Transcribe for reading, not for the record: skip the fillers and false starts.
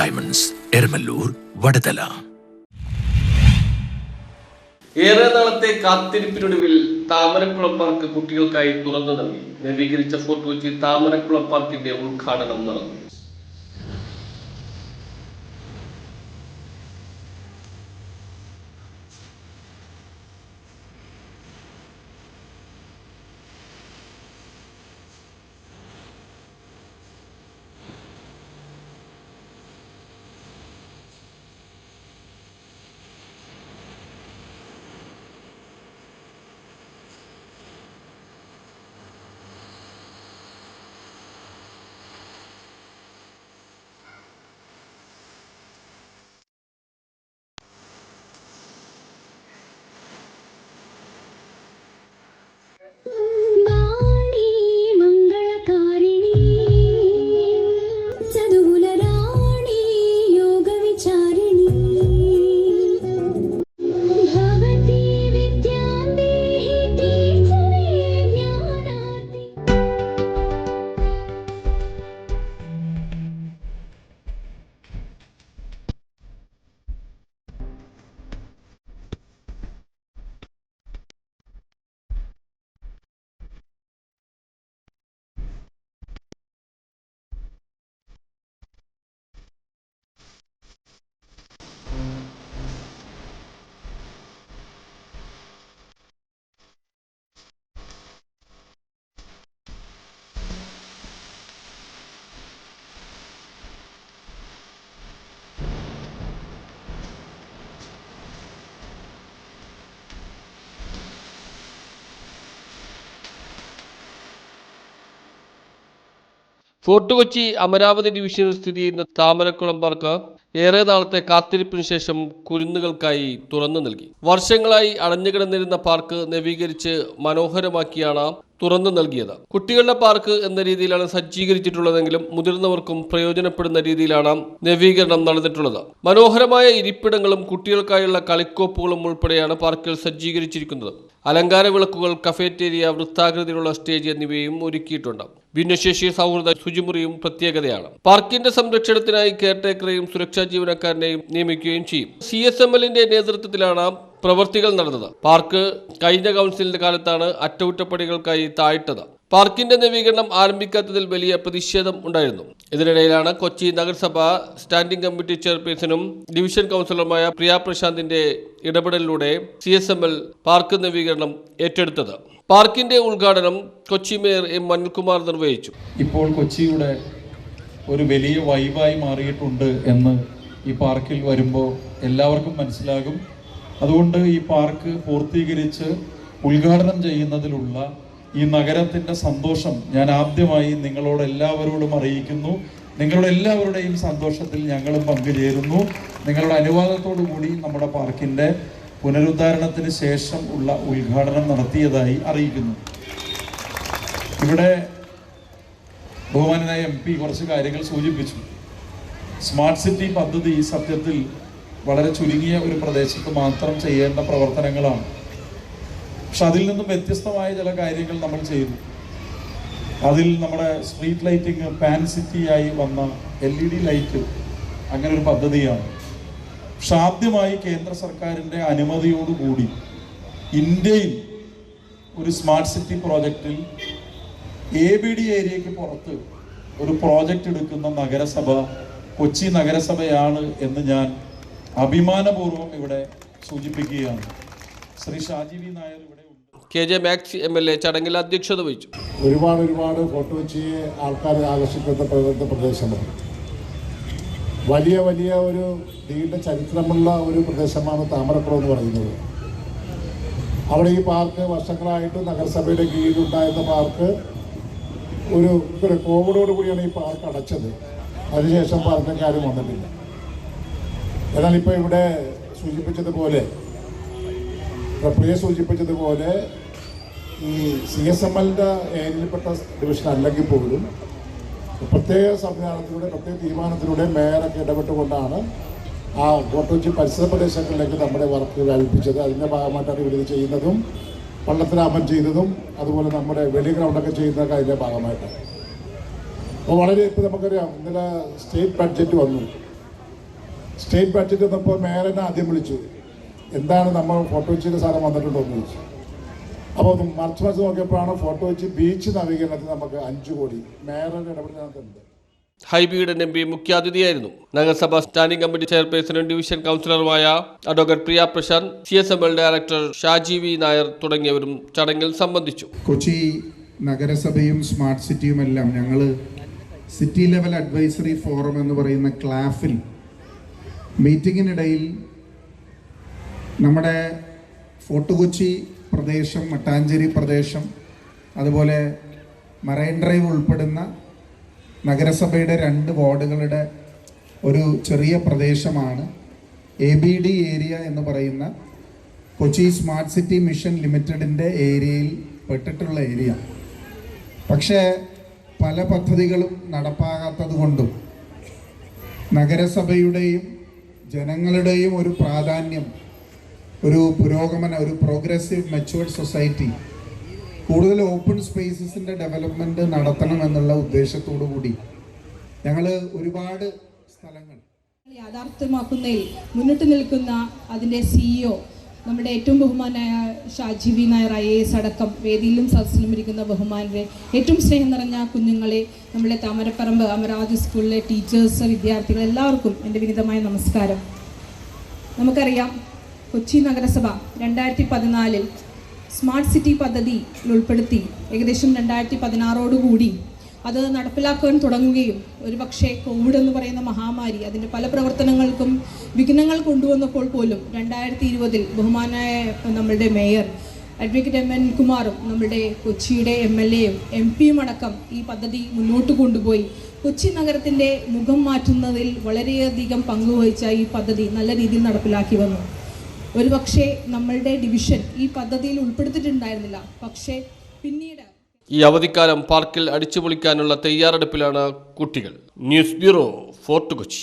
Diamonds, Eramallur, Vadathala. ഏറെ നാളത്തെ കാത്തിരിപ്പിനൊടുവിൽ Thamarakulam park കുട്ടികൾക്കായി തുറന്നു നൽകി. നവീകരിച്ച ഫോർട്ട് കൊച്ചി താമരക്കുളം പാർക്കിന്റെ ഉദ്ഘാടനം നടന്നു. ഫോർട്ട് കൊച്ചി അമരാവതി ഡിവിഷനിൽ സ്ഥിതി ചെയ്യുന്ന താമരക്കുളം പാർക്ക് ഏറെ നാളത്തെ കാത്തിരിപ്പിന് ശേഷം കുരുന്നുകൾക്കായി തുറന്നു നൽകി. വർഷങ്ങളായി അടഞ്ഞുകിടന്നിരുന്ന പാർക്ക് നവീകരിച്ച് മനോഹരമാക്കിയാണ് തുറന്നു നൽകിയത്. കുട്ടികളുടെ പാർക്ക് എന്ന രീതിയിലാണ് സജ്ജീകരിച്ചിട്ടുള്ളതെങ്കിലും മുതിർന്നവർക്കും പ്രയോജനപ്പെടുന്ന രീതിയിലാണ് നവീകരണം നടന്നിട്ടുള്ളത്. മനോഹരമായ ഇരിപ്പിടങ്ങളും കുട്ടികൾക്കായുള്ള കളിക്കോപ്പുകളും ഉൾപ്പെടെയാണ് പാർക്കിൽ സജ്ജീകരിച്ചിരിക്കുന്നത്. അലങ്കാര വിളക്കുകൾ, കഫേറ്റേരിയ, വൃത്താകൃതിയിലുള്ള സ്റ്റേജ് എന്നിവയും ഒരുക്കിയിട്ടുണ്ട്. ഭിന്നശേഷി സൗഹൃദ ശുചിമുറിയും പ്രത്യേകതയാണ്. പാർക്കിന്റെ സംരക്ഷണത്തിനായി കെയർടേക്കറെയും സുരക്ഷാ ജീവനക്കാരനെയും നിയമിക്കുകയും ചെയ്യും. CSMLന്റെ നേതൃത്വത്തിലാണ് പ്രവൃത്തികൾ നടന്നത്. പാർക്ക് കഴിഞ്ഞ കൗൺസിലിന്റെ കാലത്താണ് അറ്റകുറ്റപ്പണികൾക്കായി താഴ്ത്തത്. പാർക്കിന്റെ നവീകരണം ആരംഭിക്കാത്തതിൽ വലിയ പ്രതിഷേധം ഉണ്ടായിരുന്നു. ഇതിനിടയിലാണ് കൊച്ചി നഗരസഭ സ്റ്റാൻഡിംഗ് കമ്മിറ്റി ചെയർപേഴ്സണും ഡിവിഷൻ കൗൺസിലറുമായ പ്രിയ പ്രശാന്തിന്റെ ഇടപെടലിലൂടെ CSML പാർക്ക് നവീകരണം ഏറ്റെടുത്തത്. പാർക്കിന്റെ ഉദ്ഘാടനം കൊച്ചി മേയർ M. അനിൽകുമാർ നിർവഹിച്ചു. ഇപ്പോൾ കൊച്ചിയുടെ ഒരു വലിയ വൈബായി മാറിയിട്ടുണ്ട് എന്ന് ഈ പാർക്കിൽ വരുമ്പോൾ എല്ലാവർക്കും മനസ്സിലാകും. അതുകൊണ്ട് ഈ പാർക്ക് പൂർത്തീകരിച്ച് ഉദ്ഘാടനം ചെയ്യുന്നതിലുള്ള ഈ നഗരത്തിൻ്റെ സന്തോഷം ഞാൻ ആദ്യമായി നിങ്ങളോട് എല്ലാവരോടും അറിയിക്കുന്നു. നിങ്ങളുടെ എല്ലാവരുടെയും സന്തോഷത്തിൽ ഞങ്ങളും പങ്കുചേരുന്നു. നിങ്ങളുടെ അനുവാദത്തോടു കൂടി നമ്മുടെ പാർക്കിൻ്റെ പുനരുദ്ധാരണത്തിന് ശേഷം ഉള്ള ഉദ്ഘാടനം നടത്തിയതായി അറിയിക്കുന്നു. ഇവിടെ ബഹുമാനനായ MP കുറച്ച് കാര്യങ്ങൾ സൂചിപ്പിച്ചു. സ്മാർട്ട് സിറ്റി പദ്ധതി സത്യത്തിൽ വളരെ ചുരുങ്ങിയ ഒരു പ്രദേശത്ത് മാത്രം ചെയ്യേണ്ട പ്രവർത്തനങ്ങളാണ്. പക്ഷെ അതിൽ നിന്നും വ്യത്യസ്തമായ ചില കാര്യങ്ങൾ നമ്മൾ ചെയ്തു. അതിൽ നമ്മുടെ സ്ട്രീറ്റ് ലൈറ്റിംഗ് പാൻ സിറ്റിയായി വന്ന LED ലൈറ്റ് അങ്ങനെ ഒരു പദ്ധതിയാണ്. പക്ഷെ ആദ്യമായി കേന്ദ്ര സർക്കാരിൻ്റെ അനുമതിയോടുകൂടി ഇന്ത്യയിൽ ഒരു സ്മാർട്ട് സിറ്റി പ്രോജക്റ്റിൽ ABD ഏരിയയ്ക്ക് പുറത്ത് ഒരു പ്രോജക്റ്റ് എടുക്കുന്ന നഗരസഭ കൊച്ചി നഗരസഭയാണ് എന്ന് ഞാൻ അഭിമാനപൂർവ്വം ഇവിടെ സൂചിപ്പിക്കുകയാണ്. ശ്രീ ഷാജി വി നായർ ഇവിടെ ഉണ്ട്. KJ മാക്സ് MLA ചടങ്ങിൽ അധ്യക്ഷത വഹിച്ചു. ഒരുപാട് ഫോർട്ട് കൊച്ചിയെ ആൾക്കാർ ആകർഷിക്കുന്ന പ്രദേശമാണ്. വലിയ ഒരു നീണ്ട ചരിത്രമുള്ള ഒരു പ്രദേശമാണ് താമരക്കുളം എന്ന് പറയുന്നത്. അവിടെ ഈ പാർക്ക് വർഷങ്ങളായിട്ട് നഗരസഭയുടെ കീഴിലുണ്ടായിരുന്ന പാർക്ക് ഒരു കോവിഡോട് കൂടിയാണ് ഈ പാർക്ക് അടച്ചത്. അതിനുശേഷം പാർക്കിന് ആരും വന്നിട്ടില്ല. എന്നാൽ ഇപ്പോൾ ഇവിടെ പ്രിയ സൂചിപ്പിച്ചതുപോലെ ഈ CSMLന്റെ ഏരിയയിൽപ്പെട്ട ഡിവിഷൻ അല്ലെങ്കിൽ പോലും പ്രത്യേക സംവിധാനത്തിലൂടെ പ്രത്യേക തീരുമാനത്തിലൂടെ മേയറൊക്കെ ഇടപെട്ടുകൊണ്ടാണ് ആ ഫോർട്ട് കൊച്ചി പരിസര പ്രദേശങ്ങളിലേക്ക് നമ്മുടെ വർക്ക് വ്യാപിപ്പിച്ചത്. അതിൻ്റെ ഭാഗമായിട്ടാണ് ഇവരിത് ചെയ്യുന്നതും പള്ളത്തിരാമൻ ചെയ്തതും അതുപോലെ നമ്മുടെ വെളി ഗ്രൗണ്ടൊക്കെ ചെയ്യുന്നതൊക്കെ അതിൻ്റെ ഭാഗമായിട്ടാണ്. അപ്പോൾ ഇപ്പോൾ നമുക്കറിയാം ഇന്നലെ സ്റ്റേറ്റ് ബഡ്ജറ്റ് വന്നു. സ്റ്റേറ്റ് ബഡ്ജറ്റ് വന്നപ്പോൾ മേയറിനെ ആദ്യം വിളിച്ചു, എന്താണ് നമ്മൾ ഫോട്ടോ കൊച്ചിയിൽ സാധനം വന്നിട്ടുണ്ടോ എന്ന് ചോദിച്ചു. അപ്പോൾ മാർച്ച് മാസം നോക്കിയപ്പോഴാണ് ഫോട്ടോ കൊച്ചി ബീച്ച് നവീകരണത്തിന് നമുക്ക് 5 കോടി മേയറിന്റെ ഇടപെടലുണ്ട്. ഹൈബിയുടെ എം പി മുഖ്യാതിഥിയായിരുന്നു. നഗരസഭ സ്റ്റാൻഡിംഗ് കമ്മിറ്റി ചെയർപേഴ്സണും ഡിവിഷൻ കൗൺസിലറുമായ advocate Priya Prashanth, CSML director Shaji V Nair തുടങ്ങിയവരും ചടങ്ങിൽ സംബന്ധിച്ചു. കൊച്ചി നഗരസഭയും സ്മാർട്ട് സിറ്റിയുമെല്ലാം ഞങ്ങൾ സിറ്റി ലെവൽ അഡ്വൈസറി ഫോറം എന്ന് പറയുന്ന ക്ലാഫിൽ മീറ്റിങ്ങിനിടയിൽ നമ്മുടെ ഫോർട്ട് കൊച്ചി പ്രദേശം, മട്ടാഞ്ചേരി പ്രദേശം, അതുപോലെ മറൈൻ ഡ്രൈവ് ഉൾപ്പെടുന്ന നഗരസഭയുടെ 2 വാർഡുകളുടെ ഒരു ചെറിയ പ്രദേശമാണ് ABD ഏരിയ എന്ന് പറയുന്ന കൊച്ചി സ്മാർട്ട് സിറ്റി മിഷൻ ലിമിറ്റഡിൻ്റെ ഏരിയയിൽ പെട്ടിട്ടുള്ള ഏരിയ. പക്ഷേ പല പദ്ധതികളും നടപ്പാകാത്തത് കൊണ്ടും നഗരസഭയുടെയും ജനങ്ങളുടെയും ഒരു പ്രാധാന്യം, ഒരു പുരോഗമന, ഒരു പ്രോഗ്രസീവ് മെച്ചുവേർഡ് സൊസൈറ്റി, കൂടുതൽ ഓപ്പൺ സ്പേസസിൻ്റെ ഡെവലപ്മെൻറ്റ് നടത്തണമെന്നുള്ള ഉദ്ദേശത്തോടു കൂടി ഞങ്ങൾ ഒരുപാട് സ്ഥലങ്ങൾ യാഥാർത്ഥ്യമാക്കുന്നതിൽ മുന്നിട്ട് നിൽക്കുന്ന അതിൻ്റെ CEO നമ്മുടെ ഏറ്റവും ബഹുമാനായ ഷാജി വി നായർ IAS അടക്കം വേദിയിലും സദസ്സിലും ഇരിക്കുന്ന ബഹുമാനരെ, ഏറ്റവും സ്നേഹം നിറഞ്ഞ കുഞ്ഞുങ്ങളെ, നമ്മുടെ താമരപ്പറമ്പ് അമരാവതി സ്കൂളിലെ ടീച്ചേഴ്സ്, വിദ്യാർത്ഥികൾ എല്ലാവർക്കും എൻ്റെ വിനീതമായ നമസ്കാരം. നമുക്കറിയാം, കൊച്ചി നഗരസഭ 2014 സ്മാർട്ട് സിറ്റി പദ്ധതിയിൽ ഉൾപ്പെടുത്തി ഏകദേശം 2016 അത് നടപ്പിലാക്കാൻ തുടങ്ങുകയും ഒരുപക്ഷെ കോവിഡ് എന്ന് പറയുന്ന മഹാമാരി അതിൻ്റെ പല പ്രവർത്തനങ്ങൾക്കും വിഘ്നങ്ങൾ കൊണ്ടുവന്നപ്പോൾ പോലും 2020 ബഹുമാനായ നമ്മളുടെ മേയർ അഡ്വക്കേറ്റ് MN കുമാറും നമ്മുടെ കൊച്ചിയുടെ MLAയും MP അടക്കം ഈ പദ്ധതി മുന്നോട്ട് കൊണ്ടുപോയി കൊച്ചി നഗരത്തിൻ്റെ മുഖം മാറ്റുന്നതിൽ വളരെയധികം പങ്കുവഹിച്ച ഈ പദ്ധതി നല്ല രീതിയിൽ നടപ്പിലാക്കി വന്നു. ഒരുപക്ഷെ നമ്മളുടെ ഡിവിഷൻ ഈ പദ്ധതിയിൽ ഉൾപ്പെടുത്തിയിട്ടുണ്ടായിരുന്നില്ല. പക്ഷേ പിന്നീട് ഈ അവധിക്കാലം പാർക്കിൽ അടിച്ചുപൊളിക്കാനുള്ള തയ്യാറെടുപ്പിലാണ് കുട്ടികൾ. News bureau, fort Kochi.